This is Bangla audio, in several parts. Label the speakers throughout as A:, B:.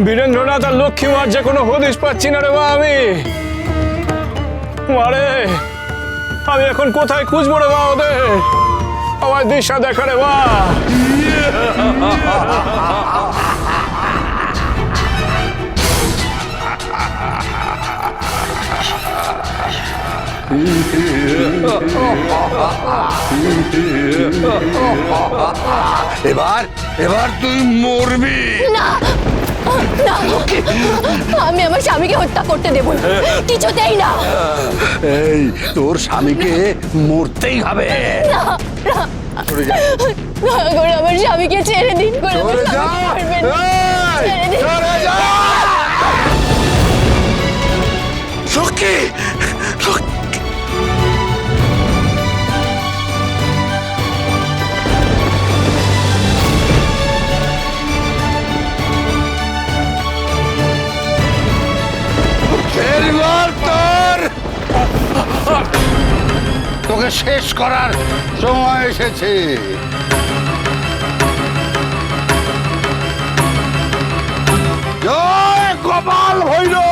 A: বীরেন্দ্রনাথ আর লক্ষ্মীমার যে কোনো হদিশ পাচ্ছি না রে মা। মারে আমি এখন কোথায় খুঁজবো রে মা ওদের? আমার দিশা দেখা রে মা।
B: এবার এবার তুই মরবি
C: না না, আমি আমার স্বামীকে হত্যা করতে দেব না, কিছুতেই না।
B: এই তোর স্বামীকে মরতেই হবে।
C: না না, দয়া করে আমার স্বামীকে ছেড়ে দিন। করে আমার
B: চলে যা,
C: স্বামীকে মারবেন না।
B: এই,
C: ছেড়ে দিন।
B: চলে যা। লক্ষ্মী, লক্ষ্মী। এবার তোকে শেষ করার সময় এসেছে। জয় গোপাল ভৈরব।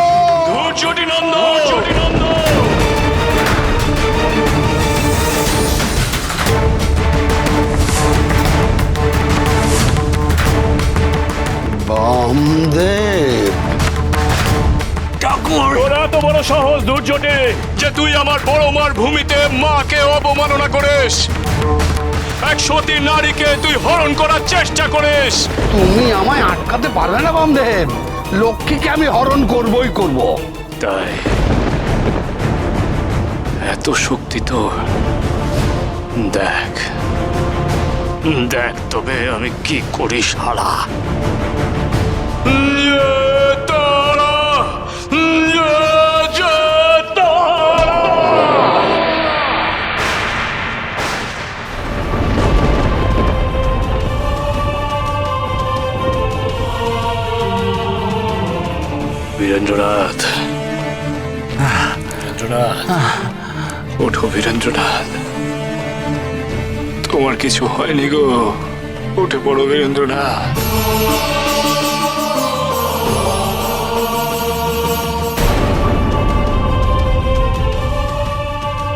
B: বামদেব,
A: তোর এত বড় সাহস দুর্যোটে যে তুই আমার বড় মার ভূমিতে মাকে অবমাননা করিস, 100টি নারীকে তুই হরণ করার চেষ্টা করিস।
B: তুমি আমায় আটকাতে পারবে না বামদেব। লক্ষ্মীকে আমি হরণ করবই করব।
A: তাই এত শক্তি তো দেখ দেখ তবে আমি কি করি শালা। বীরেন্দ্রনাথ, বীরেন্দ্রনাথ, ওঠো বীরেন্দ্রনাথ, তোমার কিছু হয়নি গো, উঠে পড়ো বীরেন্দ্রনাথ।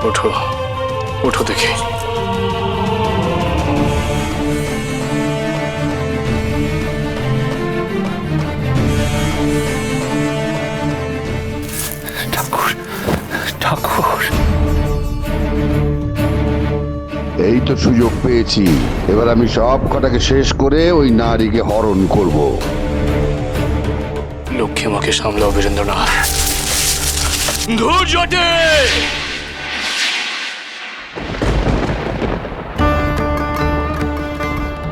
A: ওঠো, ওঠো দেখি।
B: ঠাকুর, ঠাকুর।
D: এই তো সুযোগ পেয়েছি, এবার আমি সব কটাকে শেষ করে ওই নারীকে হরণ করব।
A: লক্ষ্মীমাকে সামলাও বীরেন্দ্রনাথ। ধৈর্যটে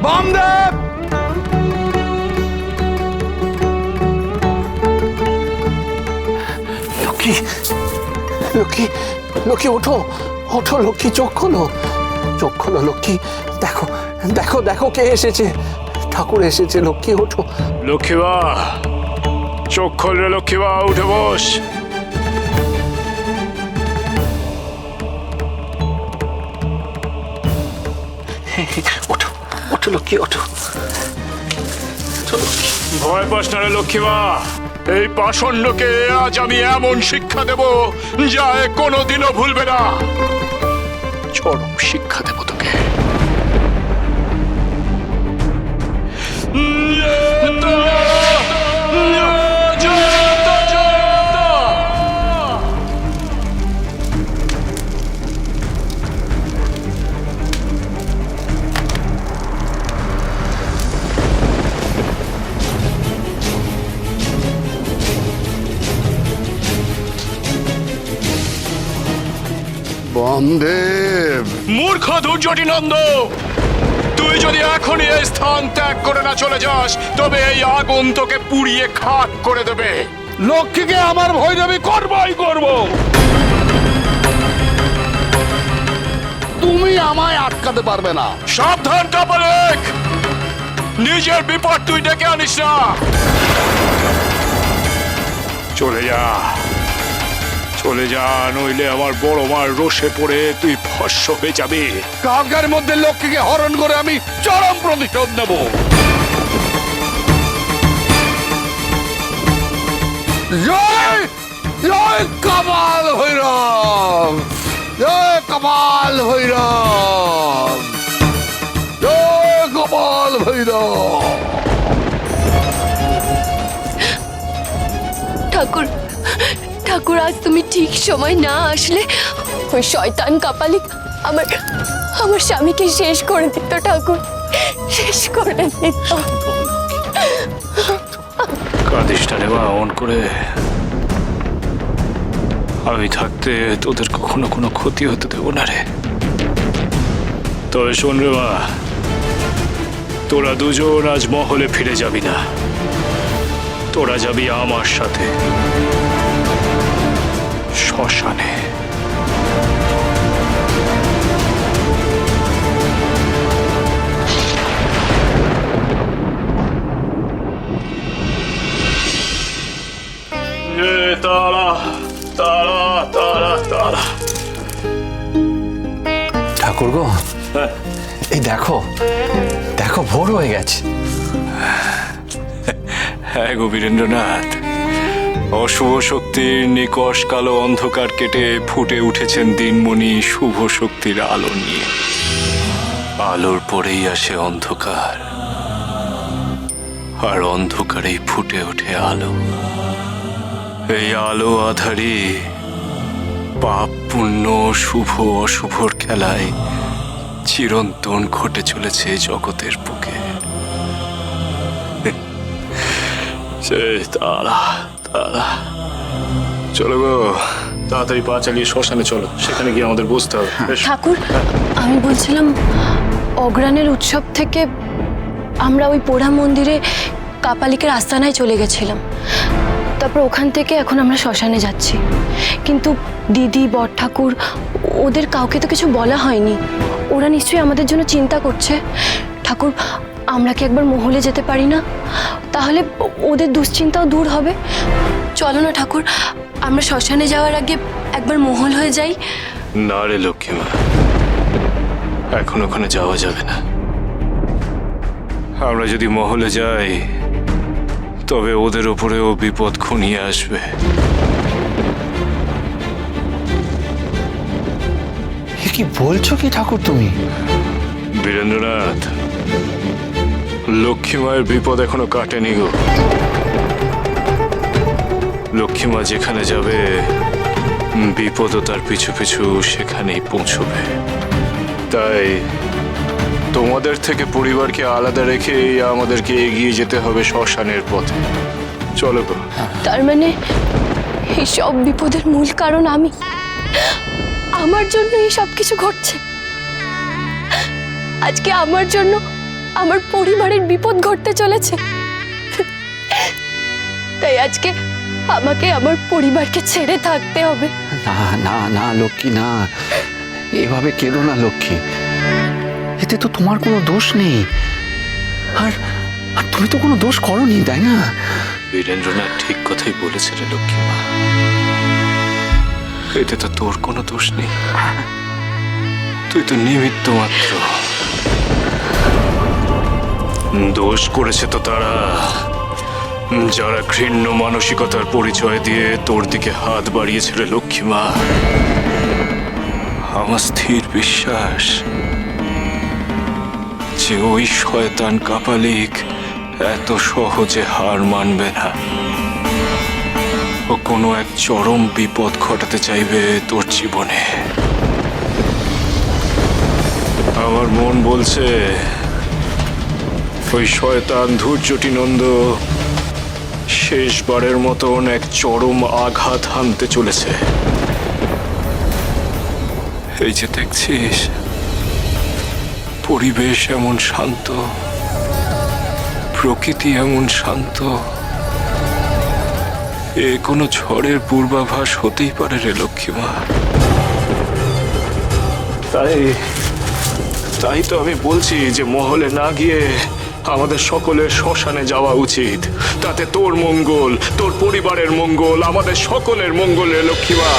B: বামদেব,
E: লক্ষ্মী, লক্ষ্মী, লক্ষ্মী ওঠো, ওঠো লক্ষ্মী, চোখ খোলো, চোখ খোলো লক্ষ্মী। দেখো দেখো দেখো কে এসেছে, ঠাকুর এসেছে। লক্ষ্মী ওঠো।
A: লক্ষ্মীবা, চোখ খোল রে লক্ষ্মীবা, উঠে বস।
E: ওঠো, ওঠো লক্ষ্মী, ওঠো, ওঠো লক্ষ্মী।
A: ভয় পাস না রে লক্ষ্মীবা, এই পাষণ্ডকে আজ আমি এমন শিক্ষা দেব যা এ কোনোদিনও ভুলবে না। চরম শিক্ষা দেব তোকে।
B: বামদেব,
A: মূর্খ দুর্যোটি নন্দ, তুই যদি এখনই এই স্থান ত্যাগ করে না চলে যাস তবে এই আগুন তোকে পুড়িয়ে খাক করে দেবে।
B: লক্ষ্মীকে আমার ভৈরবী করবই করব। তুমি আমায় আটকাতে পারবে না।
A: সাবধান কাপালেক, নিজের বিপদ তুই ডেকে আনিস না। চলে যা, চলে যা, নইলে আমার বড় মার রোষে পড়ে তুই ভস্ম হয়ে যাবি।
B: কালকের মধ্যে লক্ষ্মীকে হরণ করে আমি চরম প্রতিশোধ নেব। জয় জয় কপাল ভৈরব, জয় কপাল ভৈরব, জয় কপাল ভৈরব।
C: ঠাকুর ঠাকুর, আজ তুমি ঠিক সময় না আসলে ওই শয়তান কাপালিক আমার আমার স্বামীকে শেষ করে দিত। ঠাকুর, শেষ করে দিত।
A: কাঁদিসটা রে মা অন করে। আমি থাকতে তোদের কখনো কোনো ক্ষতি হতে দেবো না রে। তবে শোন রে মা, তোরা দুজন আজ মহলে ফিরে যাবি না, তোরা যাবি আমার সাথে শ্মশানে। তারা তারা তারা তারা
E: ঠাকুর গো, এই দেখো দেখো, ভোর হয়ে গেছে।
A: হ্যাঁ গো বীরেন্দ্রনাথ, অশুভ শক্তির নিকষ কালো অন্ধকার কেটে ফুটে উঠেছেন দিনমণি শুভ শক্তির আলো নিয়ে। আলোর পরেই আসে অন্ধকার, আর অন্ধকারেই ফুটে ওঠে আলো। এই আলো আধারে পাপ পুণ্য শুভ অশুভর খেলায় চিরন্তন ঘটে চলেছে জগতের বুকে। তারা তারা চলো গো, তাড়াতাড়ি পা চালিয়ে শ্মশানে চলো, সেখানে গিয়ে আমাদের বসতে হবে।
C: ঠাকুর, আমি বলছিলাম অগ্রাণের উৎসব থেকে আমরা ওই পোড়া মন্দিরে কাপালিকের আস্তানায় চলে গেছিলাম। তারপর ওখান থেকে এখন আমরা শ্মশানে যাচ্ছি। কিন্তু দিদি, বড় ঠাকুর, ওদের কাউকে তো কিছু বলা হয়নি। ওরা নিশ্চয়ই আমাদের জন্য চিন্তা করছে। ঠাকুর, আমরা কি একবার মহলে যেতে পারি না? তাহলে ওদের দুশ্চিন্তাও দূর হবে। চলো না ঠাকুর, আমরা শ্মশানে যাওয়ার আগে একবার মহল হয়ে যাই।
A: না রে লক্ষ্মীমা, এখন ওখানে যাওয়া যাবে না। আমরা যদি মহলে যাই তবে ওদের ওপরেও বিপদ ঘনিয়ে আসবে।
E: কি বলছো কি ঠাকুর তুমি?
A: বীরেন্দ্রনাথ, লক্ষ্মীমায়ের বিপদ এখনো কাটেনি গো। লক্ষ্মীমা যেখানে যাবে বিপদও তার পিছু পিছু সেখানেই পৌঁছবে। তাই তোমাদের থেকে পরিবারকে আলাদা রেখে আমাদেরকে এগিয়ে যেতে হবে শ্মশানের পথে। চলো গো।
C: তার মানে এই সব বিপদের মূল কারণ আমি? আমার জন্য এই সব কিছু ঘটছে? আজকে আমার জন্য আমার পরিবারের বিপদ ঘটতে চলেছে। তাই আজকে আমাকে আমার পরিবারকে ছেড়ে থাকতে হবে।
E: না না না লক্ষ্মী, না, এভাবে কেঁদো না লক্ষ্মী। এতে তো তোমার কোনো দোষ নেই, আর আর তুমি তো কোনো দোষ করোনি, তাই না?
A: বীরেন্দ্রনাথ ঠিক কথাই বলেছে রে লক্ষ্মীমা, এতে তো তোর কোনো দোষ নেই, তুই তো নিমিত্ত মাত্র। দোষ করেছে তো তারা যারা ঘৃণ্য মানসিকতার পরিচয় দিয়ে তোর দিকে হাত বাড়িয়েছে রে লক্ষ্মীমা। আমার স্থির বিশ্বাস যে ওই শয়তান কাপালিক এত সহজে হার মানবে না। ও কোনো এক চরম বিপদ ঘটাতে চাইবে তোর জীবনে। আমার মন বলছে ওই শয়তান ধৈর্যটি নন্দ শেষবারের মতন এক চরম আঘাত হানতে চলেছে। এই যে দেখছিস, পরিবেশ এমন শান্ত, প্রকৃতি এমন শান্ত, এ কোনো ঝড়ের পূর্বাভাস হতেই পারে রে লক্ষ্মীমা। তাই তো আমি বলছি যে মহলে না গিয়ে আমাদের সকলের শ্মশানে যাওয়া উচিত। তাতে তোর মঙ্গল, তোর পরিবারের মঙ্গল, আমাদের সকলের মঙ্গল রে লক্ষ্মীমা।